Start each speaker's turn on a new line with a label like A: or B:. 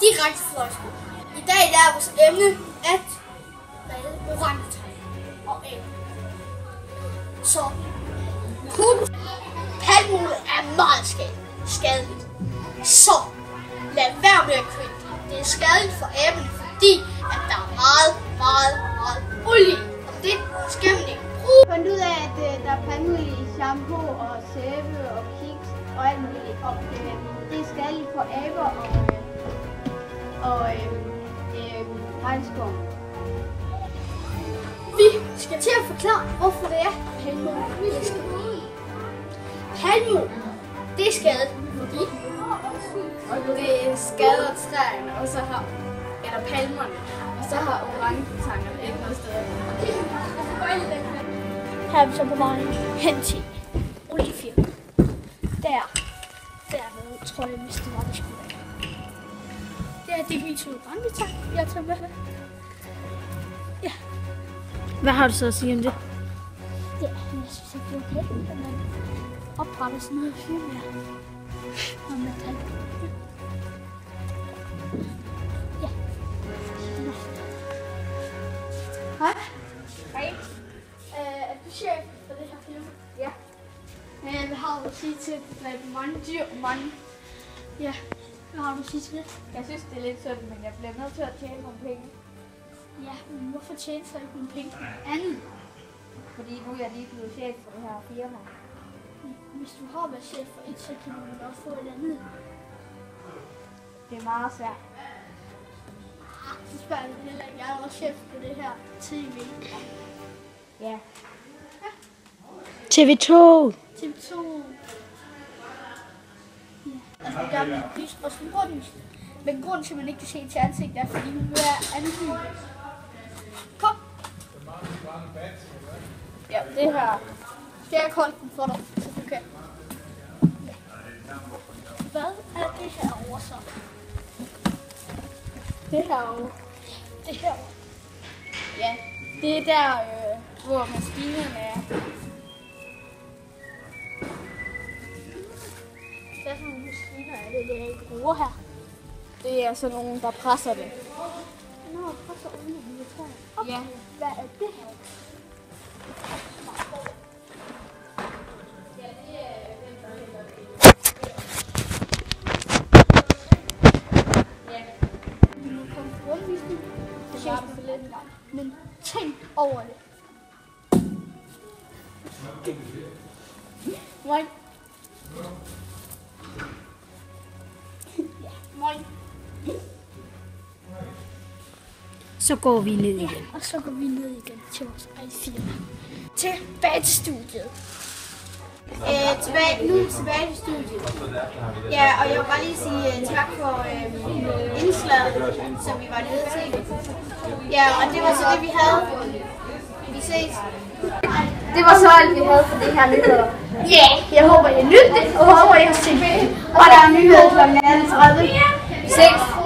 A: direkte fløjskole. I dag der er vores emne at redde orangutan og æbler. Så palmeolie er meget skadeligt. Så lad være med at købe det. Det er skadeligt for æblerne, fordi at der er meget olie. Og det skal man ikke bruge.
B: Jeg fandt ud af, at der er palmeolie i shampoo og sæbe og kiks og alt muligt. Og det er skadeligt for aber og regnskov.
A: Vi skal til at forklare, hvorfor det er palmeolie. Palmeolie, det er skadeligt, fordi
C: det skader træerne, og så har palmerne, og så har orangutangerne ikke noget sted.
A: Her er vi så på vejen hen til oliefirmaet. Derved tror jeg, hvis det var, det skulle være. Det er min orangutang, jeg tager med. Ja.
D: Hvad har du så at sige om det?
A: Ja, jeg synes ikke, det er okay, at man opretter sådan noget firma. Og man tager det. Ja. Hej.
C: Hej.
A: Er du chef for det her firma?
C: Ja.
A: Hvad har du at sige til, at der er mange dyr og mange... Ja, hvad har du at sige til det?
C: Jeg synes, det er lidt synd, men jeg bliver nødt til at tjene nogle penge.
A: Ja, men hvorfor tjener så ikke nogle penge på andet?
C: Fordi nu er jeg lige blevet chef for det her firma.
A: Hvis du har været chef for et, så kan du godt få et andet.
C: Det er meget svært.
A: Så spørger jeg heller ikke. Jeg er også chef på det her TV.
C: Ja.
D: TV2.
A: TV2. Ja, altså det gør min pris og sådan rundt. Men grunden til, at man ikke kan se til ansigt, er, fordi hun vil være anonym. Kom.
C: Ja, det her.
A: Skal jeg kolde den for dig, så du kan? Ja. Hvad er det her over så?
C: Det her jo.
A: Det her.
C: Ja, det er der, hvor maskinerne er.
A: Hvad for nogle maskiner er det, I bruger her?
C: Det er sådan nogle, der presser det.
A: Nå, presser olie i militæret. Okay.
C: Ja.
A: Hvad er det her? Vi må komme på rundvisning. Det er for lidt engang. Men tænk over det. Moin. Ja, moin.
D: Så går vi ned igen.
A: Og så går vi ned igen til vores eget firma. Tilbage til studiet.
B: Tilbage til studiet. Ja, og jeg vil bare lige sige tak for indslaget, som vi var nede til. Ja, og det var så det, vi havde. Vi ses.
C: Det var så alt, vi havde for det her nyheder.
A: Ja, jeg håber, I nytte det, og håber, I har set med. Og der er nyheder kl. 18:30.
C: Vi ses.